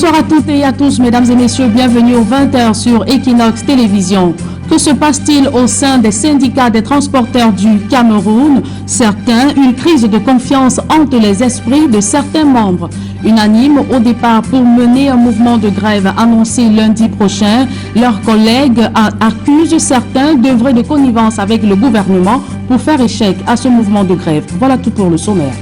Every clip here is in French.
Bonsoir à toutes et à tous, mesdames et messieurs, bienvenue aux 20h sur Equinox Télévision. Que se passe-t-il au sein des syndicats des transporteurs du Cameroun? Certains, une crise de confiance hante les esprits de certains membres. Unanimes au départ pour mener un mouvement de grève annoncé lundi prochain, leurs collègues accusent certains d'œuvrer de connivence avec le gouvernement pour faire échec à ce mouvement de grève. Voilà tout pour le sommaire.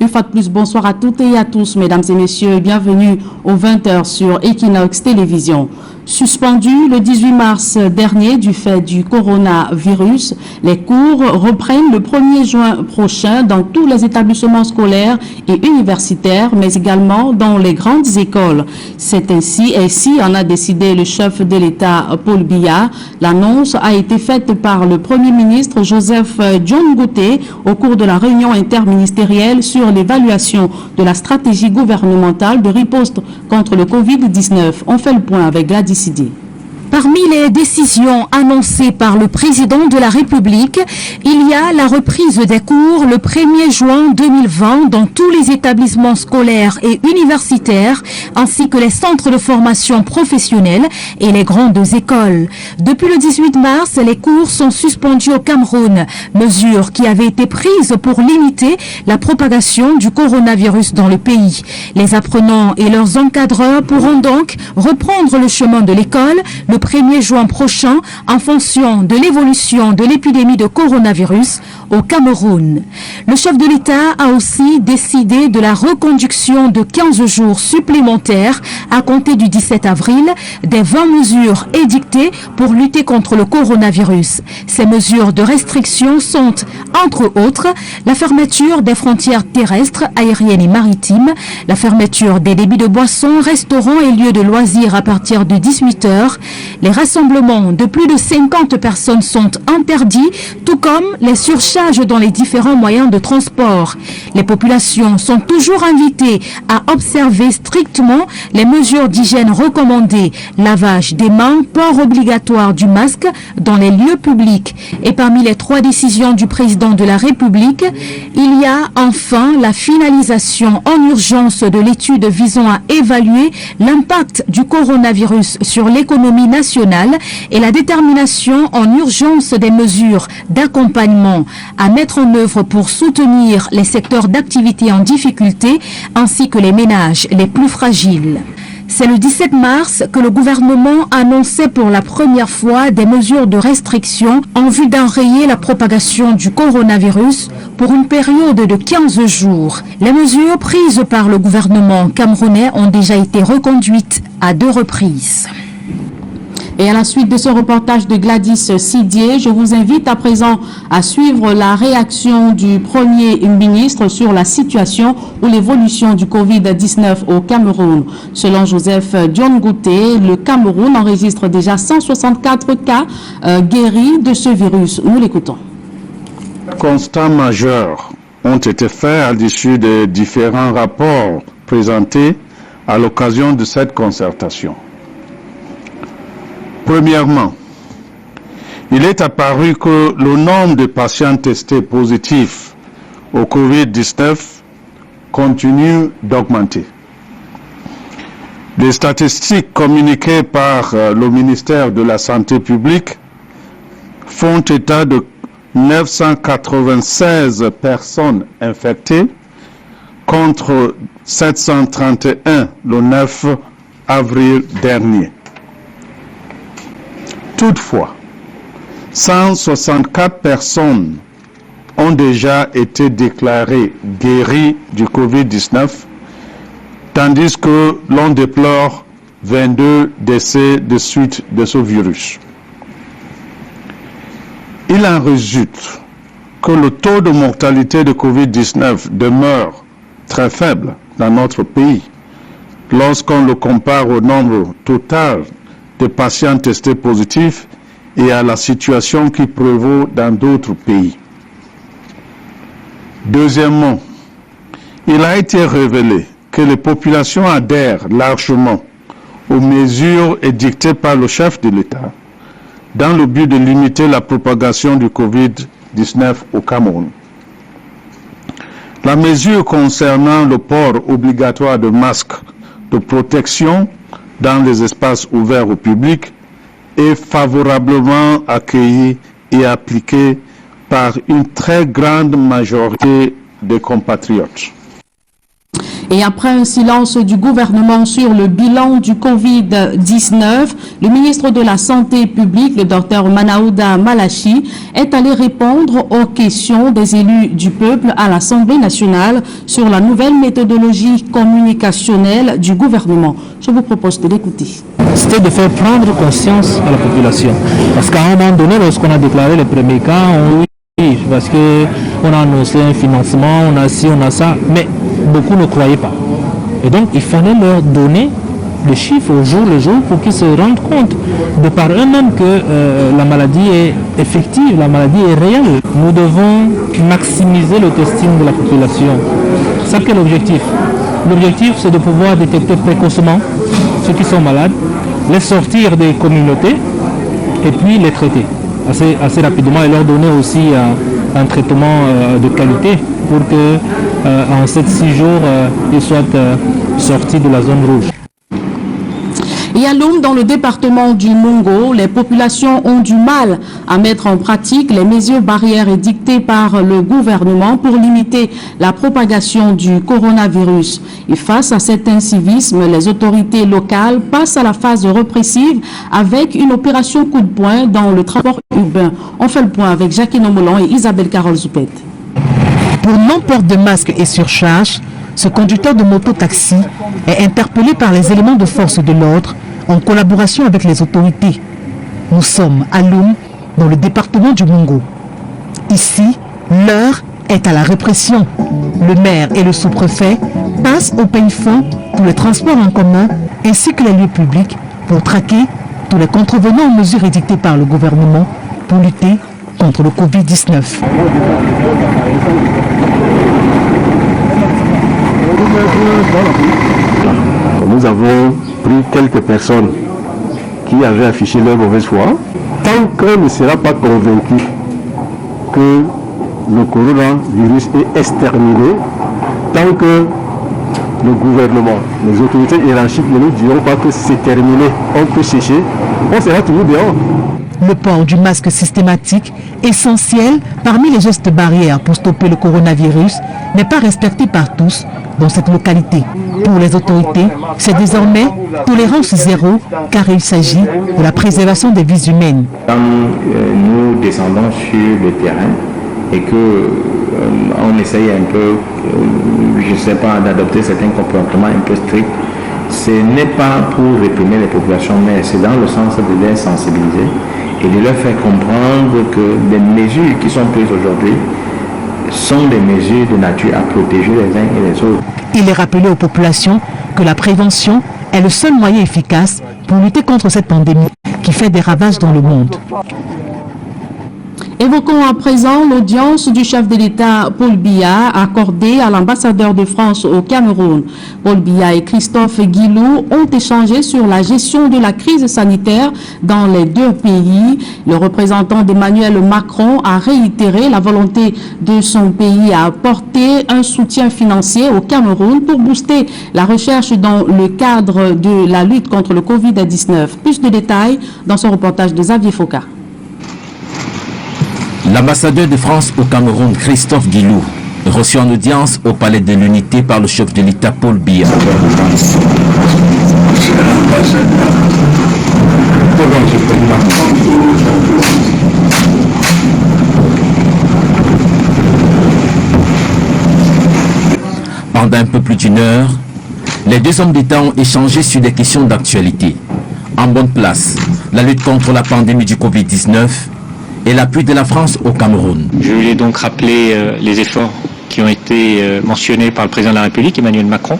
Une fois de plus, bonsoir à toutes et à tous, mesdames et messieurs, et bienvenue aux 20h sur Equinox Télévision. Suspendu le 18 mars dernier du fait du coronavirus, les cours reprennent le 1er juin prochain dans tous les établissements scolaires et universitaires, mais également dans les grandes écoles. C'est ainsi en a décidé le chef de l'État, Paul Biya. L'annonce a été faite par le Premier ministre Joseph John Gouté au cours de la réunion interministérielle sur l'évaluation de la stratégie gouvernementale de riposte contre le Covid-19. On fait le point avec Gladys Sidi. Parmi les décisions annoncées par le président de la République, il y a la reprise des cours le 1er juin 2020 dans tous les établissements scolaires et universitaires, ainsi que les centres de formation professionnelle et les grandes écoles. Depuis le 18 mars, les cours sont suspendus au Cameroun, mesure qui avait été prise pour limiter la propagation du coronavirus dans le pays. Les apprenants et leurs encadreurs pourront donc reprendre le chemin de l'école le 1er juin prochain en fonction de l'évolution de l'épidémie de coronavirus au Cameroun. Le chef de l'État a aussi décidé de la reconduction de 15 jours supplémentaires à compter du 17 avril des 20 mesures édictées pour lutter contre le coronavirus. Ces mesures de restriction sont, entre autres, la fermeture des frontières terrestres, aériennes et maritimes, la fermeture des débits de boissons, restaurants et lieux de loisirs à partir de 18h. Les rassemblements de plus de 50 personnes sont interdits, tout comme les surcharges dans les différents moyens de transport. Les populations sont toujours invitées à observer strictement les mesures d'hygiène recommandées, lavage des mains, port obligatoire du masque dans les lieux publics. Et parmi les 3 décisions du président de la République, il y a enfin la finalisation en urgence de l'étude visant à évaluer l'impact du coronavirus sur l'économie nationale et la détermination en urgence des mesures d'accompagnement à mettre en œuvre pour soutenir les secteurs d'activité en difficulté ainsi que les ménages les plus fragiles. C'est le 17 mars que le gouvernement annonçait pour la première fois des mesures de restriction en vue d'enrayer la propagation du coronavirus pour une période de 15 jours. Les mesures prises par le gouvernement camerounais ont déjà été reconduites à 2 reprises. Et à la suite de ce reportage de Gladys Sidier, je vous invite à présent à suivre la réaction du Premier ministre sur la situation ou l'évolution du Covid-19 au Cameroun. Selon Joseph John Gouté, le Cameroun enregistre déjà 164 cas guéris de ce virus. Nous l'écoutons. Constats majeurs ont été faits à l'issue des différents rapports présentés à l'occasion de cette concertation. Premièrement, il est apparu que le nombre de patients testés positifs au Covid-19 continue d'augmenter. Les statistiques communiquées par le ministère de la Santé publique font état de 996 personnes infectées contre 731 le 9 avril dernier. Toutefois, 164 personnes ont déjà été déclarées guéries du Covid-19, tandis que l'on déplore 22 décès de suite de ce virus. Il en résulte que le taux de mortalité de Covid-19 demeure très faible dans notre pays lorsqu'on le compare au nombre total de patients testés positifs et à la situation qui prévaut dans d'autres pays. Deuxièmement, il a été révélé que les populations adhèrent largement aux mesures édictées par le chef de l'État dans le but de limiter la propagation du Covid-19 au Cameroun. La mesure concernant le port obligatoire de masques de protection dans les espaces ouverts au public est favorablement accueillie et appliquée par une très grande majorité des compatriotes. Et après un silence du gouvernement sur le bilan du Covid-19, le ministre de la Santé publique, le docteur Manaouda Malachi, est allé répondre aux questions des élus du peuple à l'Assemblée nationale sur la nouvelle méthodologie communicationnelle du gouvernement. Je vous propose de l'écouter. C'était de faire prendre conscience à la population. Parce qu'à un moment donné, lorsqu'on a déclaré les premiers cas, oui, parce qu'on a annoncé un financement, on a ci, on a ça, mais beaucoup ne croyaient pas. Et donc, il fallait leur donner le chiffre au jour le jour pour qu'ils se rendent compte de par eux-mêmes que la maladie est effective, la maladie est réelle. Nous devons maximiser le testing de la population. Ça, quel est l'objectif? L'objectif, c'est de pouvoir détecter précocement ceux qui sont malades, les sortir des communautés et puis les traiter assez rapidement et leur donner aussi un traitement de qualité pour que en 7-6 jours, ils soient sortis de la zone rouge. Et à Loum, dans le département du Mongo, les populations ont du mal à mettre en pratique les mesures barrières édictées par le gouvernement pour limiter la propagation du coronavirus. Et face à cet incivisme, les autorités locales passent à la phase répressive avec une opération coup de poing dans le transport urbain. On fait le point avec Jacqueline Omolon et Isabelle Carole Zoupet. Pour non-port de masque et surcharge, ce conducteur de moto-taxi est interpellé par les éléments de force de l'ordre en collaboration avec les autorités. Nous sommes à Loum, dans le département du Mongo. Ici, l'heure est à la répression. Le maire et le sous-préfet passent au peigne fin pour les transports en commun ainsi que les lieux publics pour traquer tous les contrevenants aux mesures édictées par le gouvernement pour lutter contre le Covid-19. Nous avons pris quelques personnes qui avaient affiché leur mauvaise foi. Tant qu'on ne sera pas convaincu que le coronavirus est exterminé, tant que le gouvernement, les autorités hiérarchiques ne nous diront pas que c'est terminé, on peut sécher, on sera toujours dehors. Le port du masque systématique, essentiel parmi les gestes barrières pour stopper le coronavirus, n'est pas respecté par tous dans cette localité. Pour les autorités, c'est désormais tolérance zéro car il s'agit de la préservation des vies humaines. Quand nous descendons sur le terrain et qu'on essaye un peu, je ne sais pas, d'adopter certains comportements un peu stricts, ce n'est pas pour réprimer les populations, mais c'est dans le sens de les sensibiliser et de leur faire comprendre que les mesures qui sont prises aujourd'hui sont des mesures de nature à protéger les uns et les autres. Il est rappelé aux populations que la prévention est le seul moyen efficace pour lutter contre cette pandémie qui fait des ravages dans le monde. Évoquons à présent l'audience du chef de l'État Paul Biya accordée à l'ambassadeur de France au Cameroun. Paul Biya et Christophe Guilou ont échangé sur la gestion de la crise sanitaire dans les deux pays. Le représentant d'Emmanuel Macron a réitéré la volonté de son pays à apporter un soutien financier au Cameroun pour booster la recherche dans le cadre de la lutte contre le Covid-19. Plus de détails dans ce reportage de Xavier Foka. L'ambassadeur de France au Cameroun, Christophe Guilou, reçu en audience au Palais de l'Unité par le chef de l'État Paul Biya. Pendant un peu plus d'une heure, les deux hommes d'État ont échangé sur des questions d'actualité. En bonne place, la lutte contre la pandémie du Covid-19 et l'appui de la France au Cameroun. Je voulais donc rappeler les efforts qui ont été mentionnés par le président de la République, Emmanuel Macron.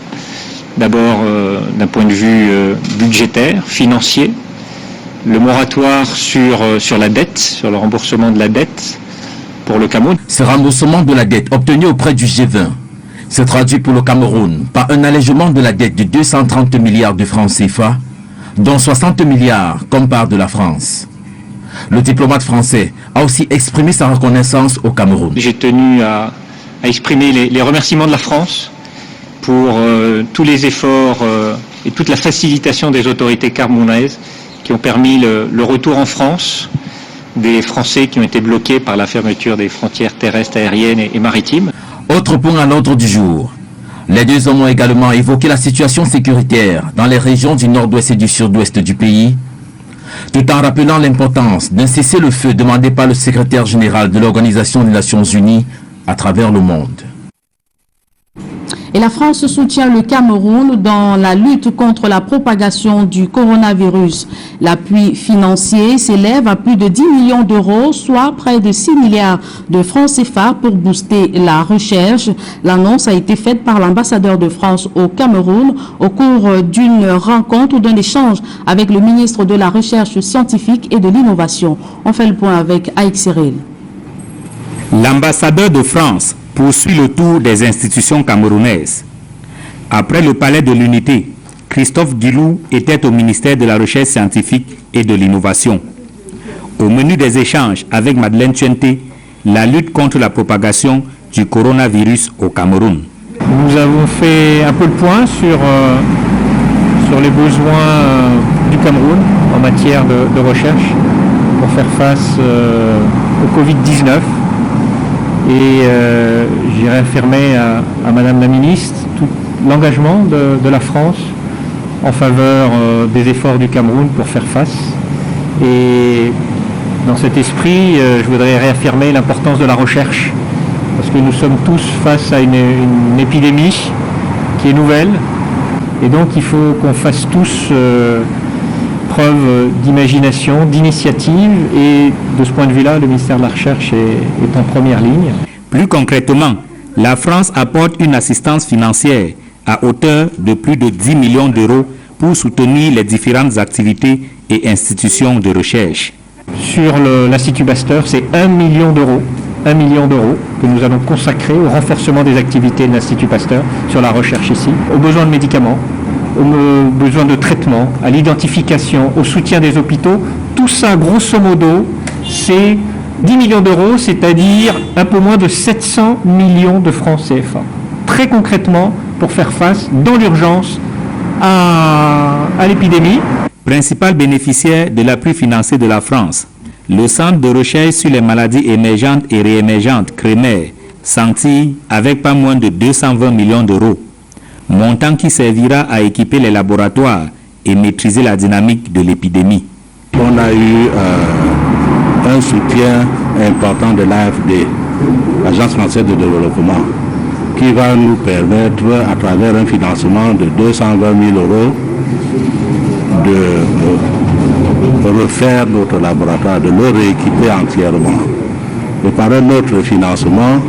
D'abord, d'un point de vue budgétaire, financier, le moratoire sur la dette, sur le remboursement de la dette pour le Cameroun. Ce remboursement de la dette obtenu auprès du G20 se traduit pour le Cameroun par un allègement de la dette de 230 milliards de francs CFA dont 60 milliards comme part de la France. Le diplomate français a aussi exprimé sa reconnaissance au Cameroun. J'ai tenu à exprimer les remerciements de la France pour tous les efforts et toute la facilitation des autorités camerounaises qui ont permis le retour en France des Français qui ont été bloqués par la fermeture des frontières terrestres, aériennes et maritimes. Autre point à l'ordre du jour. Les deux hommes ont également évoqué la situation sécuritaire dans les régions du nord-ouest et du sud-ouest du pays, tout en rappelant l'importance d'un cessez-le-feu demandé par le secrétaire général de l'Organisation des Nations Unies à travers le monde. Et la France soutient le Cameroun dans la lutte contre la propagation du coronavirus. L'appui financier s'élève à plus de 10 millions d'euros, soit près de 6 milliards de francs CFA pour booster la recherche. L'annonce a été faite par l'ambassadeur de France au Cameroun au cours d'une rencontre ou d'un échange avec le ministre de la Recherche scientifique et de l'Innovation. On fait le point avec Aïk Cyril. L'ambassadeur de France poursuit le tour des institutions camerounaises. Après le Palais de l'Unité, Christophe Guilou était au ministère de la Recherche scientifique et de l'Innovation. Au menu des échanges avec Madeleine Tchente, la lutte contre la propagation du coronavirus au Cameroun. Nous avons fait un peu le point sur les besoins du Cameroun en matière de recherche pour faire face au Covid-19. Et j'ai réaffirmé à Madame la Ministre tout l'engagement de la France en faveur des efforts du Cameroun pour faire face. Et dans cet esprit, je voudrais réaffirmer l'importance de la recherche, parce que nous sommes tous face à une épidémie qui est nouvelle. Et donc il faut qu'on fasse tous preuve d'imagination, d'initiative, et de ce point de vue-là, le ministère de la Recherche est en première ligne. Plus concrètement, la France apporte une assistance financière à hauteur de plus de 10 millions d'euros pour soutenir les différentes activités et institutions de recherche. Sur l'Institut Pasteur, c'est 1 million d'euros. 1 million d'euros que nous allons consacrer au renforcement des activités de l'Institut Pasteur sur la recherche ici, aux besoins de médicaments, aux besoins de traitement, à l'identification, au soutien des hôpitaux. Tout ça, grosso modo, c'est 10 millions d'euros, c'est-à-dire un peu moins de 700 millions de francs CFA. Très concrètement, pour faire face, dans l'urgence, à l'épidémie. Principal bénéficiaire de l'appui financier de la France, le Centre de recherche sur les maladies émergentes et réémergentes, CREMER, s'entille avec pas moins de 220 millions d'euros, montant qui servira à équiper les laboratoires et maîtriser la dynamique de l'épidémie. On a eu un soutien important de l'AFD, l'Agence française de développement, qui va nous permettre, à travers un financement de 220 000 euros, de refaire notre laboratoire, de le rééquiper entièrement. Et par un autre financement,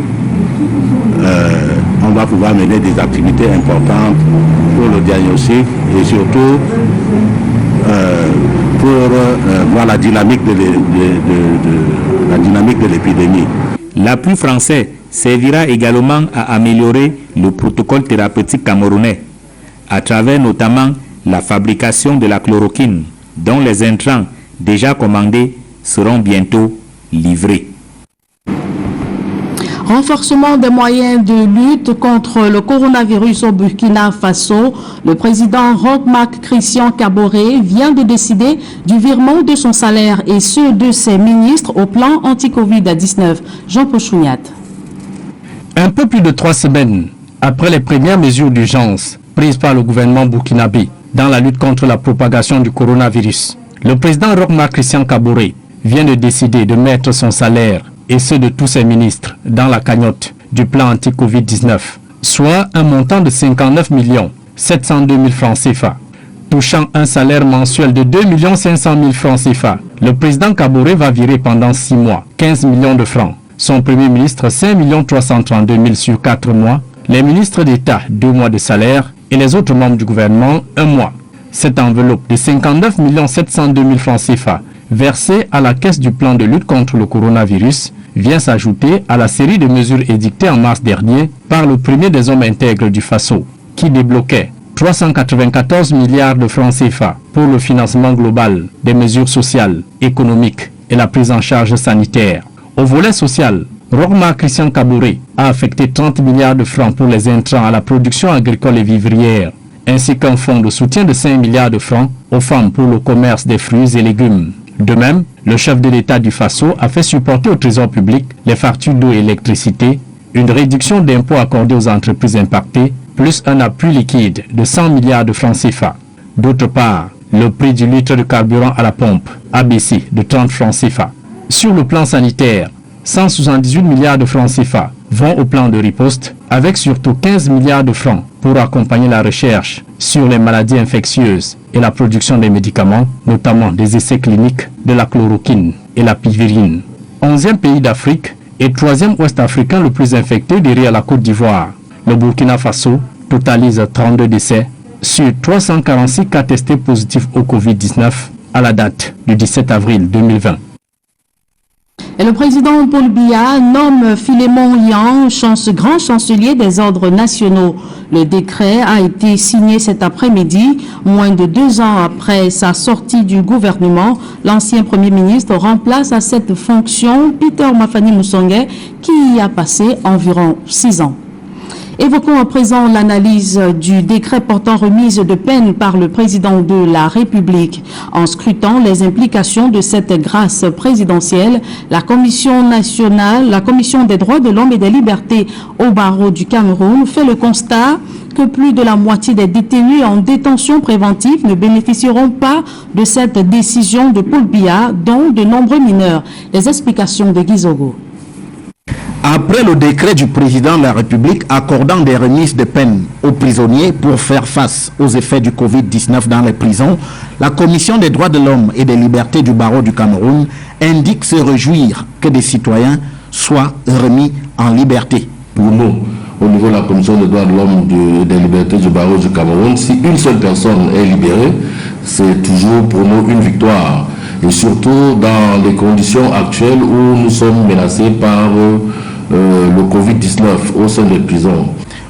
on va pouvoir mener des activités importantes pour le diagnostic et surtout pour voir la dynamique de l'épidémie. L'appui français servira également à améliorer le protocole thérapeutique camerounais, à travers notamment la fabrication de la chloroquine, dont les intrants déjà commandés seront bientôt livrés. Renforcement des moyens de lutte contre le coronavirus au Burkina Faso. Le président Roch-Marc Christian Kaboré vient de décider du virement de son salaire et ceux de ses ministres au plan anti-Covid-19. Jean-Paul Chouniat. Un peu plus de 3 semaines après les premières mesures d'urgence prises par le gouvernement burkinabé dans la lutte contre la propagation du coronavirus, le président Roch-Marc Christian Kaboré vient de décider de mettre son salaire et ceux de tous ses ministres dans la cagnotte du plan anti-Covid-19, soit un montant de 59 702 000 francs CFA. Touchant un salaire mensuel de 2 500 000 francs CFA, le président Kaboré va virer pendant 6 mois 15 millions de francs. Son premier ministre 5 332 000 sur 4 mois, les ministres d'État 2 mois de salaire et les autres membres du gouvernement 1 mois. Cette enveloppe de 59 702 000 francs CFA versée à la caisse du plan de lutte contre le coronavirus vient s'ajouter à la série de mesures édictées en mars dernier par le premier des hommes intègres du Faso, qui débloquait 394 milliards de francs CFA pour le financement global des mesures sociales, économiques et la prise en charge sanitaire. Au volet social, Roch-Marc Christian Kaboré a affecté 30 milliards de francs pour les intrants à la production agricole et vivrière, ainsi qu'un fonds de soutien de 5 milliards de francs aux femmes pour le commerce des fruits et légumes. De même, le chef de l'État du Faso a fait supporter au trésor public les factures d'eau et d'électricité, une réduction d'impôts accordée aux entreprises impactées, plus un appui liquide de 100 milliards de francs CFA. D'autre part, le prix du litre de carburant à la pompe a baissé de 30 francs CFA. Sur le plan sanitaire, 178 milliards de francs CFA vont au plan de riposte, avec surtout 15 milliards de francs pour accompagner la recherche sur les maladies infectieuses et la production des médicaments, notamment des essais cliniques de la chloroquine et la pivirine. 11e pays d'Afrique et 3e ouest africain le plus infecté derrière la Côte d'Ivoire. Le Burkina Faso totalise 32 décès sur 346 cas testés positifs au Covid-19 à la date du 17 avril 2020. Et le président Paul Biya nomme Philémon Yang grand chancelier des ordres nationaux. Le décret a été signé cet après-midi. Moins de 2 ans après sa sortie du gouvernement, l'ancien Premier ministre remplace à cette fonction Peter Mafani Moussongé, qui y a passé environ 6 ans. Évoquons à présent l'analyse du décret portant remise de peine par le président de la République. En scrutant les implications de cette grâce présidentielle, la Commission des droits de l'homme et des libertés au barreau du Cameroun fait le constat que plus de la moitié des détenus en détention préventive ne bénéficieront pas de cette décision de Paul Biya, dont de nombreux mineurs. Les explications de Guizogo. Après le décret du président de la République accordant des remises de peine aux prisonniers pour faire face aux effets du Covid-19 dans les prisons, la Commission des droits de l'homme et des libertés du barreau du Cameroun indique se réjouir que des citoyens soient remis en liberté. Pour nous, au niveau de la Commission des droits de l'homme et des libertés du barreau du Cameroun, si une seule personne est libérée, c'est toujours pour nous une victoire. Et surtout dans les conditions actuelles où nous sommes menacés par le Covid-19 au sein des prisons.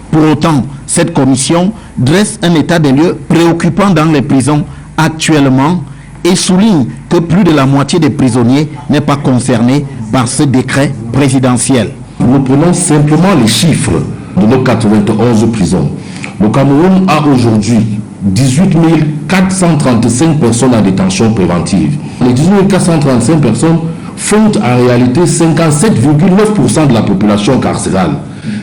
Pour autant, cette commission dresse un état des lieux préoccupant dans les prisons actuellement et souligne que plus de la moitié des prisonniers n'est pas concernée par ce décret présidentiel. Nous prenons simplement les chiffres de nos 91 prisons. Le Cameroun a aujourd'hui 18 435 personnes en détention préventive. Les 18 435 personnes font en réalité 57,9% de la population carcérale.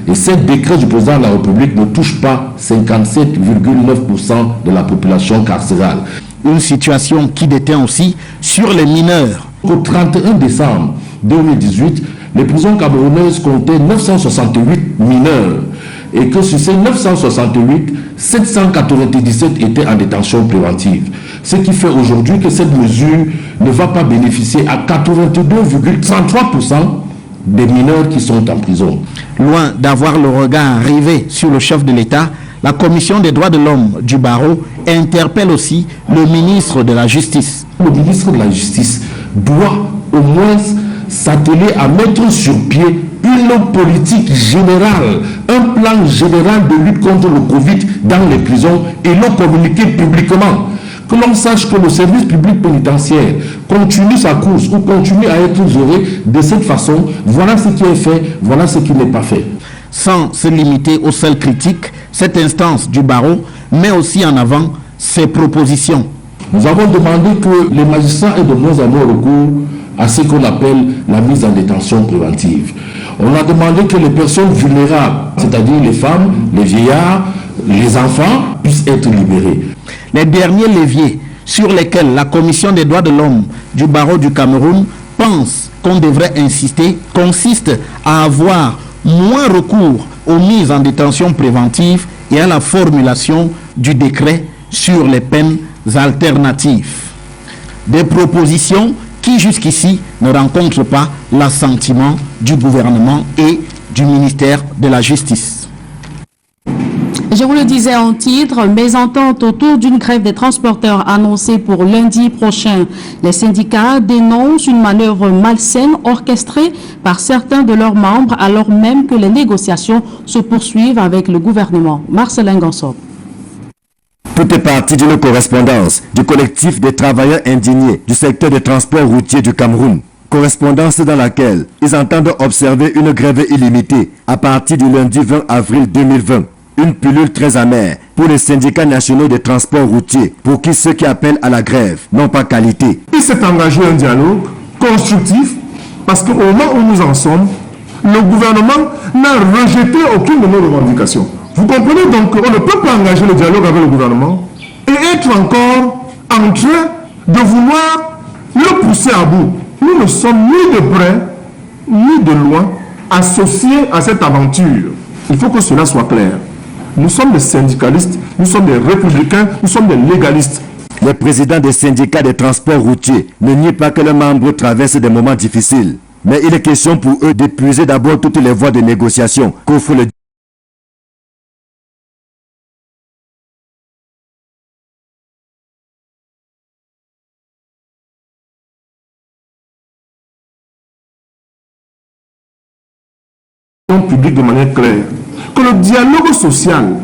Et ce décret du président de la République ne touche pas 57,9% de la population carcérale. Une situation qui déteint aussi sur les mineurs. Au 31 décembre 2018, les prisons camerounaises comptaient 968 mineurs. Et que sur ces 968, 797 étaient en détention préventive. Ce qui fait aujourd'hui que cette mesure ne va pas bénéficier à 82,33% des mineurs qui sont en prison. Loin d'avoir le regard rivé sur le chef de l'État, la Commission des droits de l'homme du barreau interpelle aussi le ministre de la Justice. Le ministre de la Justice doit au moins s'atteler à mettre sur pied une politique générale, un plan général de lutte contre le Covid dans les prisons et le communiquer publiquement. Que l'on sache que le service public pénitentiaire continue sa course ou continue à être géré de cette façon. Voilà ce qui est fait, voilà ce qui n'est pas fait. Sans se limiter aux seules critiques, cette instance du barreau met aussi en avant ses propositions. Nous avons demandé que les magistrats aient de moins en moins recours à ce qu'on appelle la mise en détention préventive. On a demandé que les personnes vulnérables, c'est-à-dire les femmes, les vieillards, les enfants, puissent être libérés. Les derniers leviers sur lesquels la Commission des droits de l'homme du barreau du Cameroun pense qu'on devrait insister consistent à avoir moins recours aux mises en détention préventive et à la formulation du décret sur les peines alternatives. Des propositions qui jusqu'ici ne rencontrent pas l'assentiment du gouvernement et du ministère de la Justice. Je vous le disais en titre, mésentente autour d'une grève des transporteurs annoncée pour lundi prochain. Les syndicats dénoncent une manœuvre malsaine orchestrée par certains de leurs membres alors même que les négociations se poursuivent avec le gouvernement. Marcelin Gansop. Tout est parti d'une correspondance du collectif des travailleurs indignés du secteur de transport routier du Cameroun. Correspondance dans laquelle ils entendent observer une grève illimitée à partir du lundi 20 avril 2020. Une pilule très amère pour les syndicats nationaux des transports routiers, pour qui ceux qui appellent à la grève n'ont pas qualité. Il s'est engagé un dialogue constructif parce qu'au moment où nous en sommes, le gouvernement n'a rejeté aucune de nos revendications. Vous comprenez donc qu'on ne peut pas engager le dialogue avec le gouvernement et être encore en train de vouloir le pousser à bout. Nous ne sommes ni de près, ni de loin associés à cette aventure. Il faut que cela soit clair. Nous sommes des syndicalistes, nous sommes des républicains, nous sommes des légalistes. Le président des syndicats des transports routiers ne nie pas que leurs membres traversent des moments difficiles. Mais il est question pour eux d'épuiser d'abord toutes les voies de négociation qu'offre le public de manière claire, que le dialogue social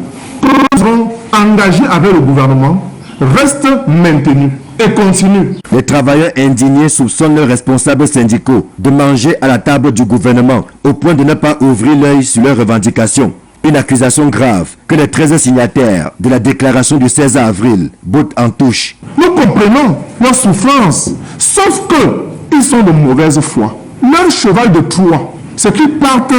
que nous avons engagé avec le gouvernement reste maintenu et continue. Les travailleurs indignés soupçonnent leurs responsables syndicaux de manger à la table du gouvernement au point de ne pas ouvrir l'œil sur leurs revendications. Une accusation grave que les 13 signataires de la déclaration du 16 avril bottent en touche. Nous comprenons leur souffrance, sauf que ils sont de mauvaise foi. Leur cheval de Troie, c'est qu'ils partent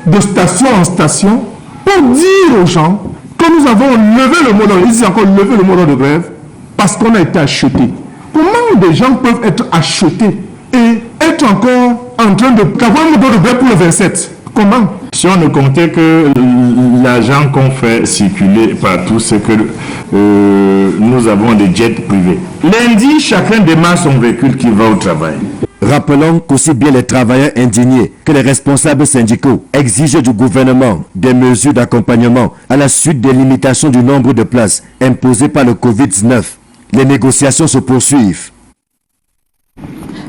de station en station pour dire aux gens que nous avons levé le mot d'ordre. Ils disent encore levé le mot d'ordre de grève parce qu'on a été achetés. Comment des gens peuvent être achetés et être encore en train d'avoir un mot d'ordre de grève pour le 27? Comment? Si on ne comptait que l'argent qu'on fait circuler partout, c'est que nous avons des jets privés. Lundi, chacun démarre son véhicule qui va au travail. Rappelons qu'aussi bien les travailleurs indignés que les responsables syndicaux exigent du gouvernement des mesures d'accompagnement à la suite des limitations du nombre de places imposées par le Covid-19. Les négociations se poursuivent.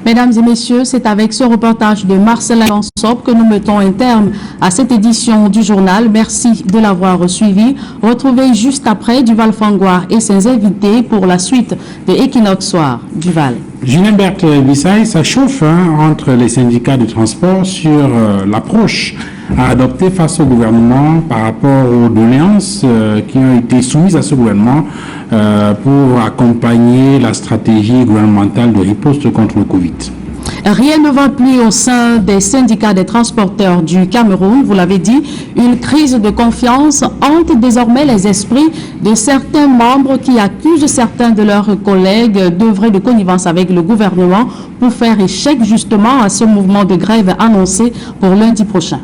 Mesdames et messieurs, c'est avec ce reportage de Marcelin Lansop que nous mettons un terme à cette édition du journal. Merci de l'avoir suivi. Retrouvez juste après Duval Fangois et ses invités pour la suite de Equinox Soir. Duval. Julien-Berthe Bissaï, ça chauffe entre les syndicats de transport sur l'approche à adopter face au gouvernement par rapport aux doléances qui ont été soumises à ce gouvernement pour accompagner la stratégie gouvernementale de riposte contre le Covid. Rien ne va plus au sein des syndicats des transporteurs du Cameroun. Vous l'avez dit, une crise de confiance hante désormais les esprits de certains membres qui accusent certains de leurs collègues d'œuvrer de connivence avec le gouvernement pour faire échec justement à ce mouvement de grève annoncé pour lundi prochain.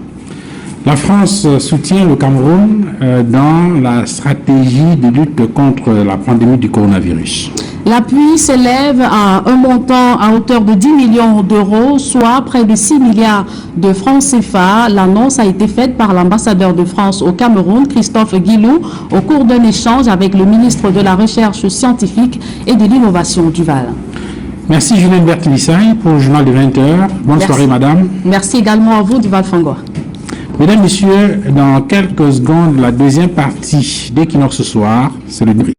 La France soutient le Cameroun dans la stratégie de lutte contre la pandémie du coronavirus. L'appui s'élève à un montant à hauteur de 10 millions d'euros, soit près de 6 milliards de francs CFA. L'annonce a été faite par l'ambassadeur de France au Cameroun, Christophe Guilou, au cours d'un échange avec le ministre de la Recherche scientifique et de l'Innovation Duval. Merci Julien-Berthe Bissaï pour le journal de 20h. Bonne soirée madame. Merci également à vous Duval Fangois. Mesdames, Messieurs, dans quelques secondes, la deuxième partie d'Equinox ce soir, c'est le brief.